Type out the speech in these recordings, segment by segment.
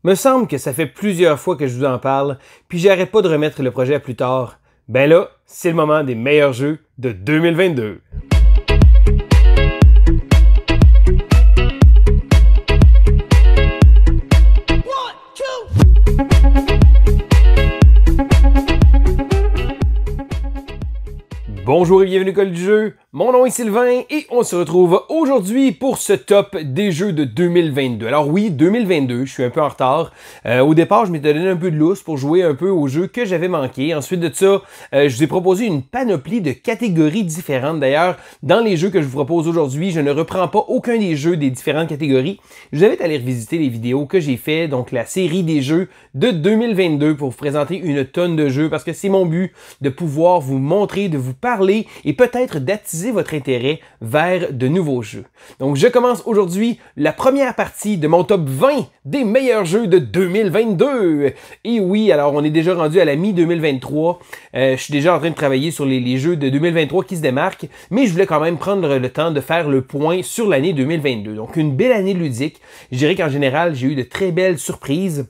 Me semble que ça fait plusieurs fois que je vous en parle, puis j'arrête pas de remettre le projet à plus tard. Ben là, c'est le moment des meilleurs jeux de 2022. Bonjour et bienvenue à l'école du jeu, mon nom est Sylvain et on se retrouve aujourd'hui pour ce top des jeux de 2022. Alors oui, 2022, je suis un peu en retard. Au départ, je m'étais donné un peu de lousse pour jouer un peu aux jeux que j'avais manqués. Ensuite de ça, je vous ai proposé une panoplie de catégories différentes. D'ailleurs, dans les jeux que je vous propose aujourd'hui, je ne reprends pas aucun des jeux des différentes catégories. Je vous invite à aller revisiter les vidéos que j'ai fait, donc la série des jeux de 2022 pour vous présenter une tonne de jeux parce que c'est mon but de pouvoir vous montrer, de vous parler et peut-être d'attiser votre intérêt vers de nouveaux jeux. Donc je commence aujourd'hui la première partie de mon top 20 des meilleurs jeux de 2022. Et oui, alors on est déjà rendu à la mi-2023. Je suis déjà en train de travailler sur les jeux de 2023 qui se démarquent, mais je voulais quand même prendre le temps de faire le point sur l'année 2022. Donc une belle année ludique. Je dirais qu'en général, j'ai eu de très belles surprises.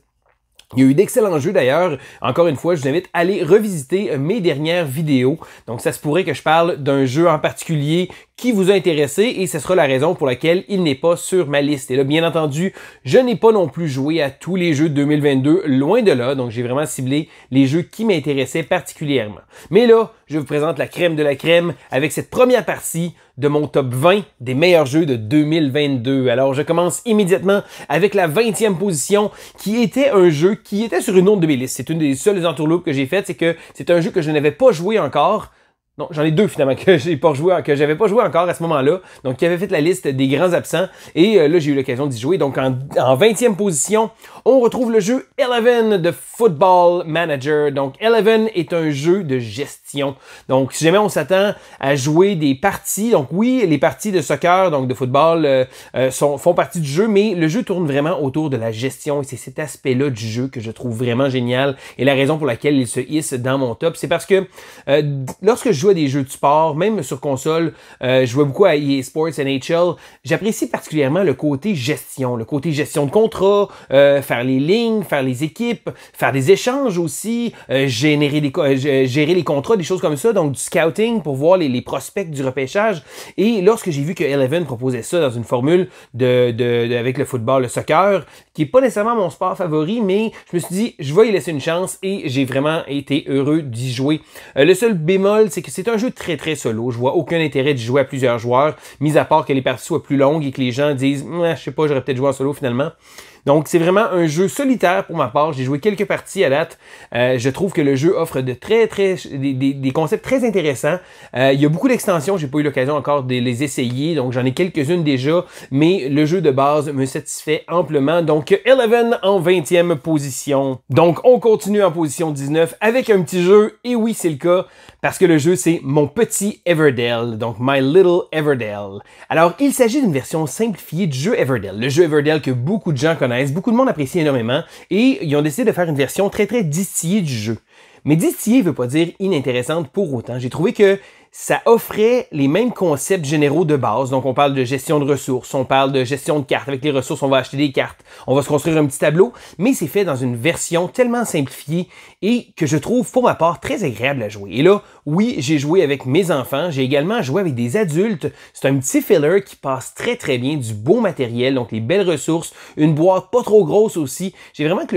Il y a eu d'excellents jeux d'ailleurs. Encore une fois, je vous invite à aller revisiter mes dernières vidéos. Donc ça se pourrait que je parle d'un jeu en particulier qui vous a intéressé et ce sera la raison pour laquelle il n'est pas sur ma liste. Et là, bien entendu, je n'ai pas non plus joué à tous les jeux de 2022, loin de là. Donc j'ai vraiment ciblé les jeux qui m'intéressaient particulièrement. Mais là, je vous présente la crème de la crème avec cette première partie de mon top 20 des meilleurs jeux de 2022. Alors, je commence immédiatement avec la 20e position, qui était un jeu qui était sur une autre de mes listes. C'est une des seules entourloupes que j'ai faites, c'est que c'est un jeu que je n'avais pas joué encore. Non, j'en ai deux finalement que j'avais pas joué encore à ce moment-là. Donc, qui avait fait la liste des grands absents. Et là, j'ai eu l'occasion d'y jouer. Donc, en 20e position, on retrouve le jeu Eleven de Football Manager. Donc, Eleven est un jeu de gestion. Donc, si jamais on s'attend à jouer des parties, donc oui, les parties de soccer, donc de football, font partie du jeu, mais le jeu tourne vraiment autour de la gestion. Et c'est cet aspect-là du jeu que je trouve vraiment génial. Et la raison pour laquelle il se hisse dans mon top, c'est parce que lorsque je joue à des jeux de sport, même sur console, je jouais beaucoup à EA Sports, NHL, j'apprécie particulièrement le côté gestion de contrat, faire les lignes, faire les équipes, faire des échanges aussi, gérer les contrats, des choses comme ça, donc du scouting pour voir les prospects du repêchage. Et lorsque j'ai vu que Eleven proposait ça dans une formule avec le football, le soccer, qui est pas nécessairement mon sport favori, mais je me suis dit, je vais y laisser une chance et j'ai vraiment été heureux d'y jouer. Le seul bémol, c'est que c'est un jeu très très solo. Je vois aucun intérêt d'y jouer à plusieurs joueurs, mis à part que les parties soient plus longues et que les gens disent « je sais pas, j'aurais peut-être joué en solo finalement ». Donc, c'est vraiment un jeu solitaire pour ma part. J'ai joué quelques parties à date. Je trouve que le jeu offre des concepts très intéressants. Il y a beaucoup d'extensions. J'ai pas eu l'occasion encore de les essayer. Donc, j'en ai quelques-unes déjà. Mais le jeu de base me satisfait amplement. Donc, Eleven en 20e position. Donc, on continue en position 19 avec un petit jeu. Et oui, c'est le cas. Parce que le jeu, c'est Mon Petit Everdell. Donc, My Little Everdell. Alors, il s'agit d'une version simplifiée du jeu Everdell. Le jeu Everdell que beaucoup de gens connaissent. Beaucoup de monde apprécie énormément et ils ont décidé de faire une version très très distillée du jeu. Mais distillée ne veut pas dire inintéressante pour autant. J'ai trouvé que ça offrait les mêmes concepts généraux de base. Donc, on parle de gestion de ressources, on parle de gestion de cartes. Avec les ressources, on va acheter des cartes, on va se construire un petit tableau, mais c'est fait dans une version tellement simplifiée et que je trouve, pour ma part, très agréable à jouer. Et là, oui, j'ai joué avec mes enfants, j'ai également joué avec des adultes. C'est un petit filler qui passe très très bien, du beau matériel, donc les belles ressources, une boîte pas trop grosse aussi. J'ai vraiment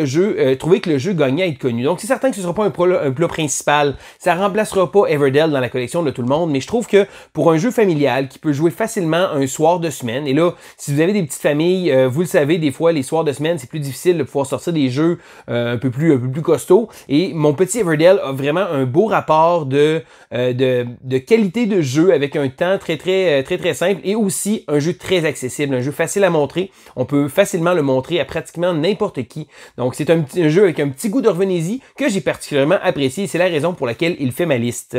trouvé que le jeu gagnait à être connu. Donc, c'est certain que ce ne sera pas un plat principal. Ça remplacera pas Everdell dans la collection de tout le monde, mais je trouve que pour un jeu familial qui peut jouer facilement un soir de semaine, et là, si vous avez des petites familles, vous le savez, des fois, les soirs de semaine, c'est plus difficile de pouvoir sortir des jeux un peu plus costauds, et Mon Petit Everdell a vraiment un beau rapport de qualité de jeu avec un temps très simple, et aussi un jeu très accessible, un jeu facile à montrer. On peut facilement le montrer à pratiquement n'importe qui. Donc, c'est un jeu avec un petit goût de revenez-y que j'ai particulièrement apprécié, et c'est la raison pour laquelle il fait ma liste.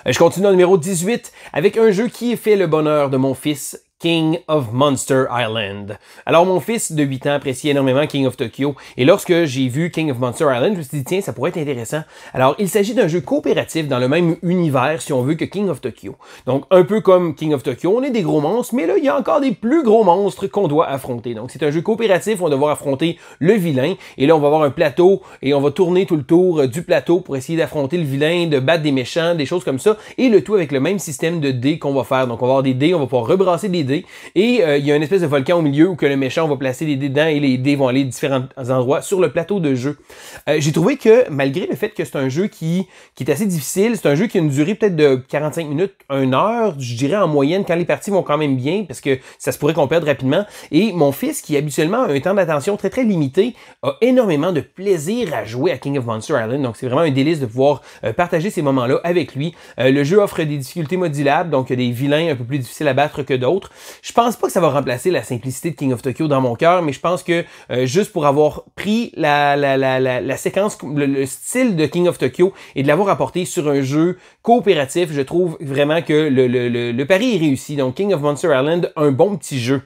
Je continue au numéro 18 avec un jeu qui fait le bonheur de mon fils King of Monster Island. Alors, mon fils de 8 ans apprécie énormément King of Tokyo, et lorsque j'ai vu King of Monster Island, je me suis dit, tiens, ça pourrait être intéressant. Alors, il s'agit d'un jeu coopératif dans le même univers, si on veut, que King of Tokyo. Donc, un peu comme King of Tokyo, on est des gros monstres, mais là, il y a encore des plus gros monstres qu'on doit affronter. Donc, c'est un jeu coopératif, on va devoir affronter le vilain, et là, on va avoir un plateau, et on va tourner tout le tour du plateau pour essayer d'affronter le vilain, de battre des méchants, des choses comme ça, et le tout avec le même système de dés qu'on va faire. Donc, on va avoir des dés, on va pouvoir rebrasser des dés, et il y a une espèce de volcan au milieu où que le méchant, on va placer des dés dedans et les dés vont aller à différents endroits sur le plateau de jeu. J'ai trouvé que, malgré le fait que c'est un jeu qui est assez difficile, c'est un jeu qui a une durée peut-être de 45 minutes, 1 heure, je dirais en moyenne, quand les parties vont quand même bien, parce que ça se pourrait qu'on perde rapidement. Et mon fils, qui habituellement a un temps d'attention très très limité, a énormément de plaisir à jouer à King of Monster Island. Donc c'est vraiment un délice de pouvoir partager ces moments-là avec lui. Le jeu offre des difficultés modulables, donc il y a des vilains un peu plus difficiles à battre que d'autres. Je pense pas que ça va remplacer la simplicité de King of Tokyo dans mon cœur, mais je pense que juste pour avoir pris la séquence, le style de King of Tokyo et de l'avoir apporté sur un jeu coopératif, je trouve vraiment que le pari est réussi. Donc King of Monster Island, un bon petit jeu.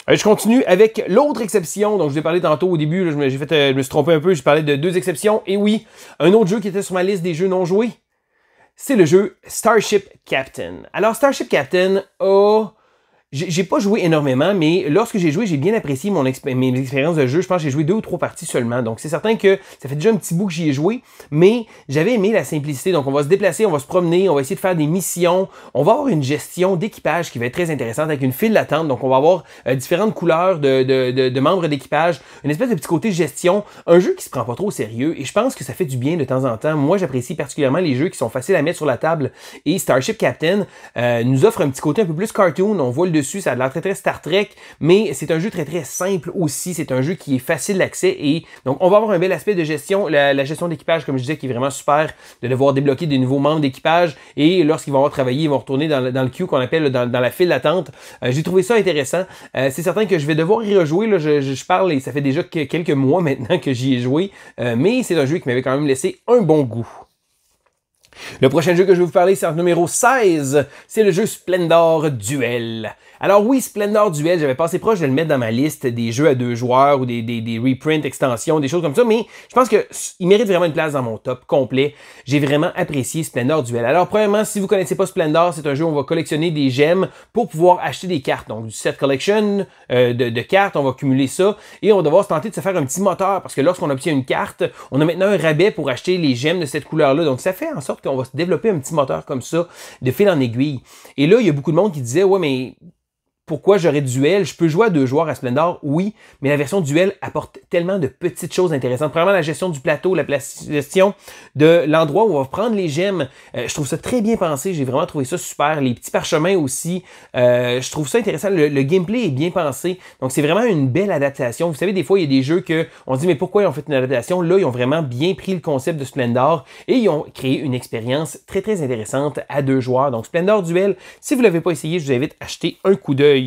Je continue avec l'autre exception, donc je vous ai parlé tantôt au début, là, je me suis trompé un peu, je parlais de 2 exceptions, et oui, un autre jeu qui était sur ma liste des jeux non joués, c'est le jeu Starship Captain. Alors Starship Captain a... J'ai pas joué énormément, mais lorsque j'ai joué, j'ai bien apprécié mes expériences de jeu. Je pense que j'ai joué 2 ou 3 parties seulement. Donc c'est certain que ça fait déjà un petit bout que j'y ai joué, mais j'avais aimé la simplicité. Donc on va se déplacer, on va se promener, on va essayer de faire des missions. On va avoir une gestion d'équipage qui va être très intéressante avec une file d'attente. Donc on va avoir différentes couleurs de membres d'équipage, une espèce de petit côté gestion, un jeu qui se prend pas trop au sérieux, et je pense que ça fait du bien de temps en temps. Moi j'apprécie particulièrement les jeux qui sont faciles à mettre sur la table, et Starship Captain nous offre un petit côté un peu plus cartoon. On voit le dessus, ça a l'air très très Star Trek, mais c'est un jeu très très simple aussi, c'est un jeu qui est facile d'accès, et donc on va avoir un bel aspect de gestion, la gestion d'équipage comme je disais qui est vraiment super, de devoir débloquer des nouveaux membres d'équipage, et lorsqu'ils vont avoir travaillé, ils vont retourner dans le queue qu'on appelle dans la file d'attente. J'ai trouvé ça intéressant, c'est certain que je vais devoir y rejouer, là, je parle et ça fait déjà quelques mois maintenant que j'y ai joué, mais c'est un jeu qui m'avait quand même laissé un bon goût. Le prochain jeu que je vais vous parler, c'est en numéro 16, c'est le jeu Splendor Duel. Alors oui, Splendor Duel, j'avais passé proche de le mettre dans ma liste des jeux à 2 joueurs ou des reprints, extensions, des choses comme ça, mais je pense qu'il mérite vraiment une place dans mon top complet. J'ai vraiment apprécié Splendor Duel. Alors premièrement, si vous connaissez pas Splendor, c'est un jeu où on va collectionner des gemmes pour pouvoir acheter des cartes. Donc du set collection de cartes, on va cumuler ça et on va devoir se tenter de se faire un petit moteur parce que lorsqu'on obtient une carte, on a maintenant un rabais pour acheter les gemmes de cette couleur-là. Donc ça fait en sorte qu'on va se développer un petit moteur comme ça, de fil en aiguille. Et là, il y a beaucoup de monde qui disait, ouais, mais pourquoi j'aurais duel? Je peux jouer à 2 joueurs à Splendor, oui, mais la version duel apporte tellement de petites choses intéressantes. Premièrement, la gestion du plateau, la gestion de l'endroit où on va prendre les gemmes. Je trouve ça très bien pensé, j'ai vraiment trouvé ça super. Les petits parchemins aussi, je trouve ça intéressant. Le gameplay est bien pensé, donc c'est vraiment une belle adaptation. Vous savez, des fois, il y a des jeux que on se dit, mais pourquoi ils ont fait une adaptation? Là, ils ont vraiment bien pris le concept de Splendor et ils ont créé une expérience très, très intéressante à 2 joueurs. Donc, Splendor Duel, si vous ne l'avez pas essayé, je vous invite à jeter un coup d'œil.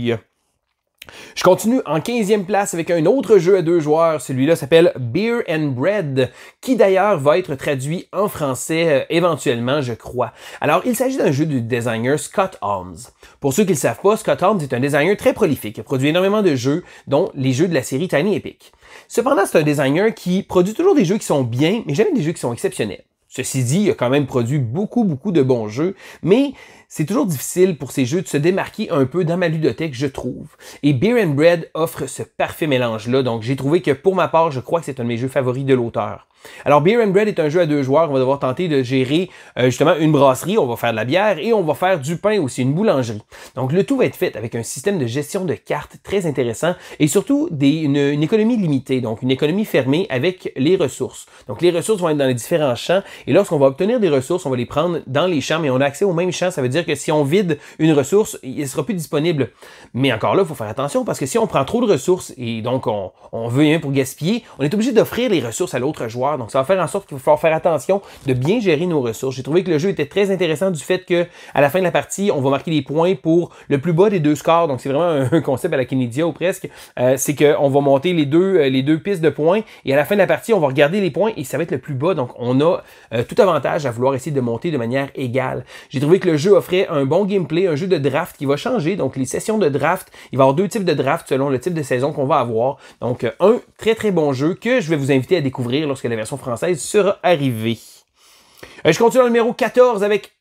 Je continue en 15e place avec un autre jeu à 2 joueurs. Celui-là s'appelle Beer and Bread, qui d'ailleurs va être traduit en français éventuellement, je crois. Alors, il s'agit d'un jeu du designer Scott Holmes. Pour ceux qui ne le savent pas, Scott Holmes est un designer très prolifique. Il a produit énormément de jeux, dont les jeux de la série Tiny Epic. Cependant, c'est un designer qui produit toujours des jeux qui sont bien, mais jamais des jeux qui sont exceptionnels. Ceci dit, il a quand même produit beaucoup de bons jeux, mais c'est toujours difficile pour ces jeux de se démarquer un peu dans ma ludothèque, je trouve. Et Beer and Bread offre ce parfait mélange-là, donc j'ai trouvé que pour ma part, je crois que c'est un de mes jeux favoris de l'auteur. Alors, Beer and Bread est un jeu à 2 joueurs. On va devoir tenter de gérer justement une brasserie. On va faire de la bière et on va faire du pain aussi, une boulangerie. Donc, le tout va être fait avec un système de gestion de cartes très intéressant et surtout une économie limitée, donc une économie fermée avec les ressources. Donc, les ressources vont être dans les différents champs et lorsqu'on va obtenir des ressources, on va les prendre dans les champs, mais on a accès aux mêmes champs. Ça veut dire que si on vide une ressource, il ne sera plus disponible. Mais encore là, il faut faire attention parce que si on prend trop de ressources et donc on veut rien pour gaspiller, on est obligé d'offrir les ressources à l'autre joueur. joueurs. Donc, ça va faire en sorte qu'il va falloir faire attention de bien gérer nos ressources. J'ai trouvé que le jeu était très intéressant du fait que à la fin de la partie, on va marquer des points pour le plus bas des deux scores. Donc, c'est vraiment un concept à la Kinedia ou presque. C'est qu'on va monter les deux pistes de points et à la fin de la partie, on va regarder les points et ça va être le plus bas. Donc, on a tout avantage à vouloir essayer de monter de manière égale. J'ai trouvé que le jeu offrait un bon gameplay, un jeu de draft qui va changer. Donc, les sessions de draft, il va y avoir deux types de draft selon le type de saison qu'on va avoir. Donc, un très très bon jeu que je vais vous inviter à découvrir lorsque la version française sera arrivée. Je continue au numéro 14 avec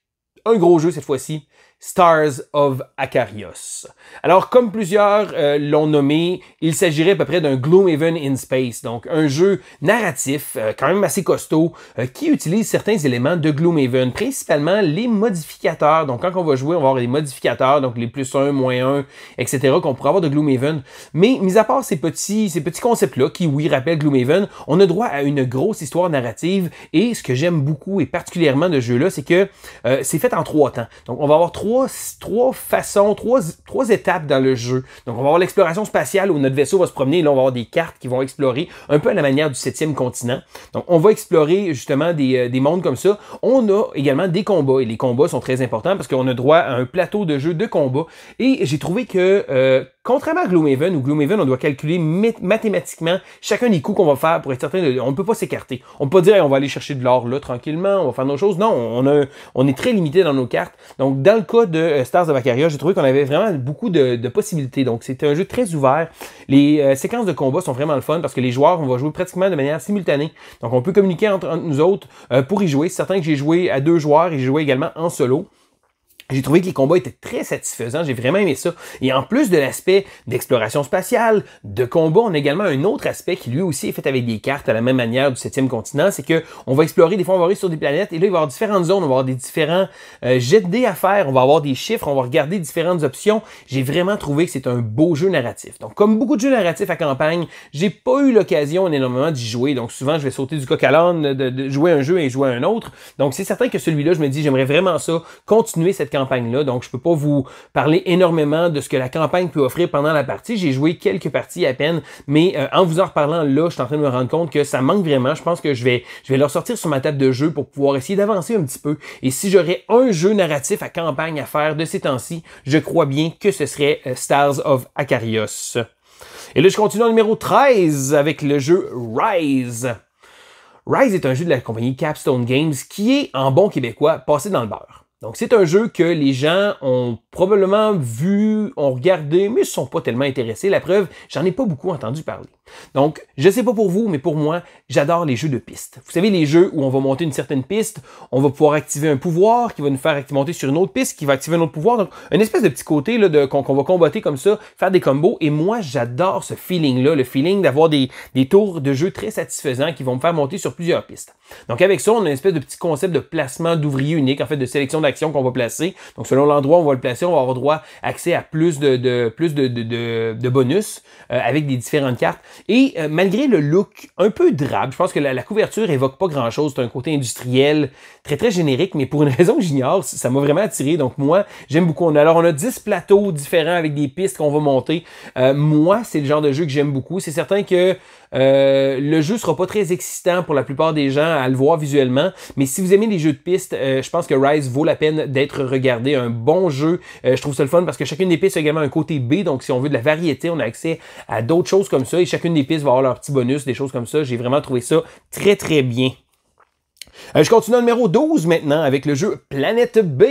un gros jeu cette fois-ci. Stars of Acarios. Alors, comme plusieurs l'ont nommé, il s'agirait à peu près d'un Gloomhaven in Space, donc un jeu narratif quand même assez costaud qui utilise certains éléments de Gloomhaven, principalement les modificateurs. Donc, quand on va jouer, on va avoir des modificateurs, donc les plus 1, moins 1, etc., qu'on pourrait avoir de Gloomhaven. Mais, mis à part ces petits concepts-là, qui, oui, rappellent Gloomhaven, on a droit à une grosse histoire narrative. Et ce que j'aime beaucoup, et particulièrement de ce jeu-là, c'est que c'est fait en 3 temps. Donc, on va avoir trois façons, trois étapes dans le jeu. Donc, on va avoir l'exploration spatiale où notre vaisseau va se promener et là, on va avoir des cartes qui vont explorer un peu à la manière du 7e continent. Donc, on va explorer justement des mondes comme ça. On a également des combats et les combats sont très importants parce qu'on a droit à un plateau de jeu de combat et j'ai trouvé que contrairement à Gloomhaven, où Gloomhaven, on doit calculer mathématiquement chacun des coups qu'on va faire pour être certain on ne peut pas s'écarter. On ne peut pas dire hey, on va aller chercher de l'or là tranquillement, on va faire d'autres choses. Non, on est très limité dans nos cartes. Donc, dans le cas de Stars of Acarios, j'ai trouvé qu'on avait vraiment beaucoup de possibilités. Donc, c'était un jeu très ouvert. Les séquences de combat sont vraiment le fun parce que les joueurs, on va jouer pratiquement de manière simultanée. Donc, on peut communiquer entre nous autres pour y jouer. C'est certain que j'ai joué à 2 joueurs et j'ai joué également en solo. J'ai trouvé que les combats étaient très satisfaisants, j'ai vraiment aimé ça. Et en plus de l'aspect d'exploration spatiale, de combat, on a également un autre aspect qui lui aussi est fait avec des cartes à la même manière du 7e continent, c'est que on va explorer, des fois on va aller sur des planètes, et là il va y avoir différentes zones, on va avoir des différents jets de dés à faire, on va avoir des chiffres, on va regarder différentes options. J'ai vraiment trouvé que c'est un beau jeu narratif. Donc comme beaucoup de jeux narratifs à campagne, j'ai pas eu l'occasion énormément d'y jouer, donc souvent je vais sauter du coq à l'âne, de jouer un jeu et jouer un autre. Donc c'est certain que celui-là, je me dis, j'aimerais vraiment ça, continuer cette campagne-là, donc je peux pas vous parler énormément de ce que la campagne peut offrir pendant la partie. J'ai joué quelques parties à peine, mais en vous en reparlant là, je suis en train de me rendre compte que ça manque vraiment. Je pense que je vais le ressortir sur ma table de jeu pour pouvoir essayer d'avancer un petit peu. Et si j'aurais un jeu narratif à campagne à faire de ces temps-ci, je crois bien que ce serait Stars of Acarios. Et là, je continue au numéro 13 avec le jeu Rise. Rise est un jeu de la compagnie Capstone Games qui est, en bon québécois, passé dans le beurre. Donc, c'est un jeu que les gens ont probablement vu, ont regardé, mais ne sont pas tellement intéressés. La preuve, j'en ai pas beaucoup entendu parler. Donc, je sais pas pour vous, mais pour moi, j'adore les jeux de piste. Vous savez, les jeux où on va monter une certaine piste, on va pouvoir activer un pouvoir qui va nous faire monter sur une autre piste, qui va activer un autre pouvoir. Donc, une espèce de petit côté là, qu'on va combattre comme ça, faire des combos. Et moi, j'adore ce feeling-là, le feeling d'avoir des tours de jeu très satisfaisants qui vont me faire monter sur plusieurs pistes. Donc, avec ça, on a une espèce de petit concept de placement d'ouvriers unique, en fait, de sélection d'actions qu'on va placer. Donc, selon l'endroit où on va le placer, on va avoir droit accès à plus de bonus avec des différentes cartes. Et malgré le look un peu drabe, je pense que la couverture évoque pas grand-chose. C'est un côté industriel très, très générique, mais pour une raison que j'ignore, ça m'a vraiment attiré. Donc moi, j'aime beaucoup. Alors, on a 10 plateaux différents avec des pistes qu'on va monter. Moi, c'est le genre de jeu que j'aime beaucoup. C'est certain que le jeu sera pas très excitant pour la plupart des gens à le voir visuellement, mais si vous aimez les jeux de piste, je pense que Rise vaut la peine d'être regardé. Un bon jeu. Je trouve ça le fun parce que chacune des pistes a également un côté B, donc si on veut de la variété, on a accès à d'autres choses comme ça et chacune des pistes va avoir leur petit bonus, des choses comme ça. J'ai vraiment trouvé ça très très bien. Je continue au numéro 12 maintenant avec le jeu Planet B.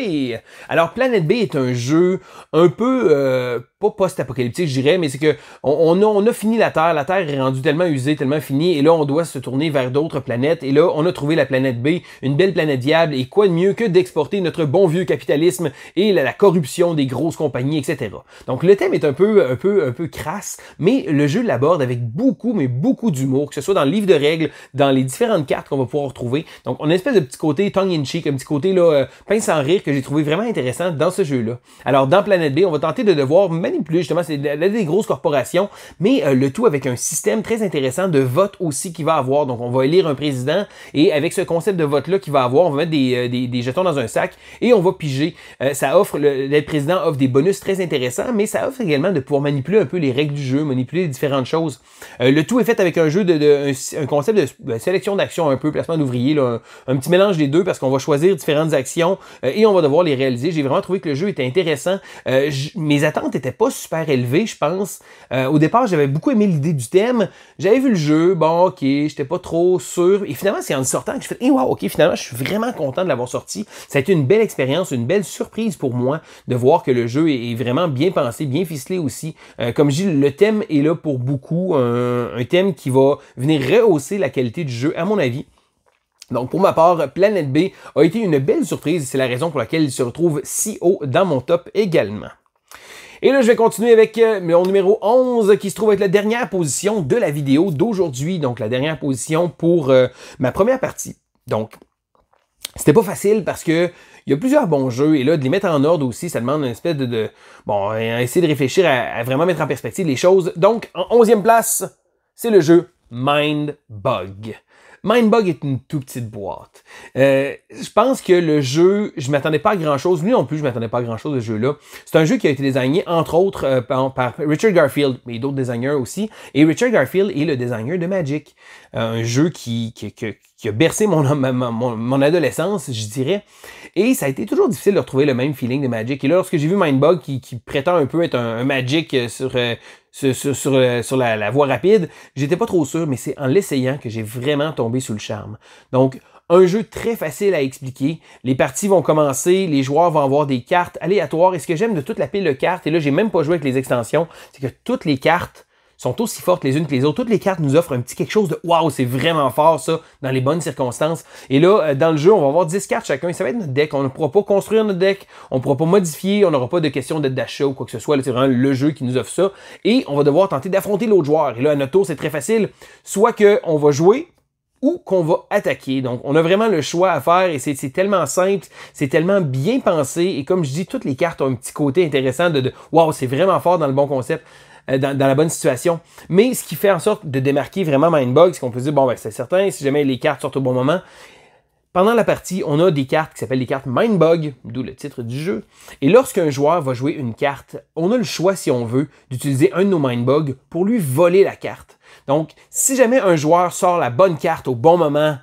Alors Planet B est un jeu un peu pas post-apocalyptique, je dirais, mais c'est que on a fini la Terre est rendue tellement usée, tellement finie, et là on doit se tourner vers d'autres planètes, et là on a trouvé la planète B, une belle planète viable, et quoi de mieux que d'exporter notre bon vieux capitalisme et la corruption des grosses compagnies, etc. Donc le thème est un peu crasse, mais le jeu l'aborde avec beaucoup d'humour, que ce soit dans le livre de règles, dans les différentes cartes qu'on va pouvoir retrouver. Donc on a une espèce de petit côté tongue-in-cheek, un petit côté là pince sans rire que j'ai trouvé vraiment intéressant dans ce jeu-là. Alors dans Planet B, on va tenter de devoir manipuler, justement, c'est des grosses corporations, mais le tout avec un système très intéressant de vote aussi qu'il va avoir. Donc, on va élire un président et avec ce concept de vote-là qu'il va avoir, on va mettre des jetons dans un sac et on va piger. Ça offre, l'être président offre des bonus très intéressants, mais ça offre également de pouvoir manipuler un peu les règles du jeu, manipuler différentes choses. Le tout est fait avec un jeu un concept de sélection d'actions un peu, placement d'ouvriers, un petit mélange des deux parce qu'on va choisir différentes actions et on va devoir les réaliser. J'ai vraiment trouvé que le jeu était intéressant. Mes attentes étaient pas super élevées, je pense. Au départ, j'avais beaucoup aimé l'idée du thème. J'avais vu le jeu, bon, ok, j'étais pas trop sûr. Et finalement, c'est en sortant que je fais, wow, ok, finalement, je suis vraiment content de l'avoir sorti. Ça a été une belle expérience, une belle surprise pour moi de voir que le jeu est vraiment bien pensé, bien ficelé aussi. Comme je dis, le thème est là pour beaucoup. Un thème qui va venir rehausser la qualité du jeu, à mon avis. Donc, pour ma part, Planet B a été une belle surprise. C'est la raison pour laquelle il se retrouve si haut dans mon top également. Et là, je vais continuer avec mon numéro 11 qui se trouve être la dernière position de la vidéo d'aujourd'hui. Donc, la dernière position pour ma première partie. Donc, c'était pas facile parce que il y a plusieurs bons jeux et là, de les mettre en ordre aussi, ça demande une espèce bon, essayer de réfléchir à vraiment mettre en perspective les choses. Donc, en 11e place, c'est le jeu Mindbug. Mindbug est une toute petite boîte. Je pense que le jeu, je m'attendais pas à grand-chose. Lui non plus, je m'attendais pas à grand-chose de ce jeu-là. C'est un jeu qui a été designé, entre autres, par Richard Garfield, mais d'autres designers aussi. Et Richard Garfield est le designer de Magic. Un jeu qui a bercé mon adolescence, je dirais. Et ça a été toujours difficile de retrouver le même feeling de Magic. Et là, lorsque j'ai vu Mindbug, qui prétend un peu être un Magic sur la voie rapide, j'étais pas trop sûr, mais c'est en l'essayant que j'ai vraiment tombé sous le charme. Donc, un jeu très facile à expliquer. Les parties vont commencer, les joueurs vont avoir des cartes aléatoires. Et ce que j'aime de toute la pile de cartes, et là, j'ai même pas joué avec les extensions, c'est que toutes les cartes sont aussi fortes les unes que les autres. Toutes les cartes nous offrent un petit quelque chose de « Wow, c'est vraiment fort ça » dans les bonnes circonstances. Et là, dans le jeu, on va avoir 10 cartes chacun. Ça va être notre deck. On ne pourra pas construire notre deck. On ne pourra pas modifier. On n'aura pas de question d'achat ou quoi que ce soit. C'est vraiment le jeu qui nous offre ça. Et on va devoir tenter d'affronter l'autre joueur. Et là, à notre tour, c'est très facile. Soit qu'on va jouer ou qu'on va attaquer. Donc, on a vraiment le choix à faire et c'est tellement simple, c'est tellement bien pensé. Et comme je dis, toutes les cartes ont un petit côté intéressant de wow, c'est vraiment fort dans le bon concept. Dans la bonne situation. Mais ce qui fait en sorte de démarquer vraiment Mindbug, c'est qu'on peut se dire, bon, ben, c'est certain, si jamais les cartes sortent au bon moment. Pendant la partie, on a des cartes qui s'appellent les cartes Mindbug, d'où le titre du jeu. Et lorsqu'un joueur va jouer une carte, on a le choix, si on veut, d'utiliser un de nos Mindbug pour lui voler la carte. Donc, si jamais un joueur sort la bonne carte au bon moment,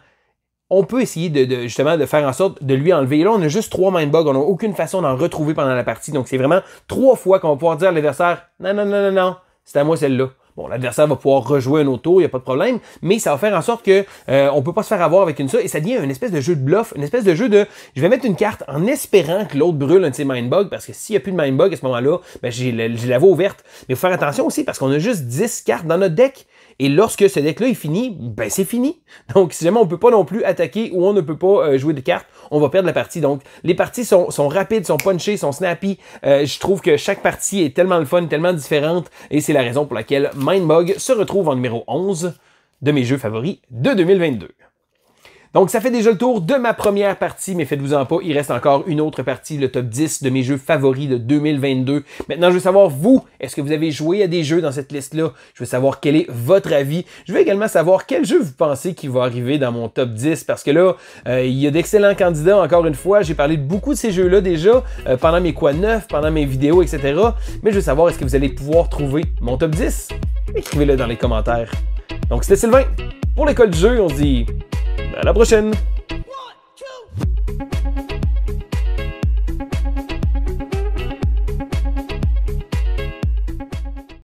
on peut essayer justement de faire en sorte de lui enlever. Et là, on a juste 3 Mindbugs. On n'a aucune façon d'en retrouver pendant la partie. Donc, c'est vraiment 3 fois qu'on va pouvoir dire à l'adversaire « Non, non, non, non, non, c'est à moi celle-là ». Bon, l'adversaire va pouvoir rejouer un autre tour, il n'y a pas de problème, mais ça va faire en sorte que on peut pas se faire avoir avec une ça, et ça devient une espèce de jeu de bluff, une espèce de jeu de je vais mettre une carte en espérant que l'autre brûle un de ses Mindbugs, parce que s'il n'y a plus de Mindbug à ce moment-là, ben j'ai la voie ouverte. Mais il faut faire attention aussi, parce qu'on a juste 10 cartes dans notre deck. Et lorsque ce deck-là est fini, ben c'est fini. Donc, si jamais on ne peut pas non plus attaquer ou on ne peut pas jouer de cartes, on va perdre la partie. Donc, les parties sont rapides, sont punchées, sont snappy. Je trouve que chaque partie est tellement le fun, tellement différente. Et c'est la raison pour laquelle Mindbug se retrouve en numéro 11 de mes jeux favoris de 2022. Donc, ça fait déjà le tour de ma première partie, mais faites-vous-en pas, il reste encore une autre partie, le top 10 de mes jeux favoris de 2022. Maintenant, je veux savoir, vous, est-ce que vous avez joué à des jeux dans cette liste-là? Je veux savoir quel est votre avis. Je veux également savoir quel jeu vous pensez qui va arriver dans mon top 10, parce que là, il y a d'excellents candidats, encore une fois. J'ai parlé de beaucoup de ces jeux-là déjà, pendant mes quoi 9, pendant mes vidéos, etc. Mais je veux savoir, est-ce que vous allez pouvoir trouver mon top 10? Écrivez-le dans les commentaires. Donc, c'était Sylvain. Pour l'école du jeu, on se dit à la prochaine!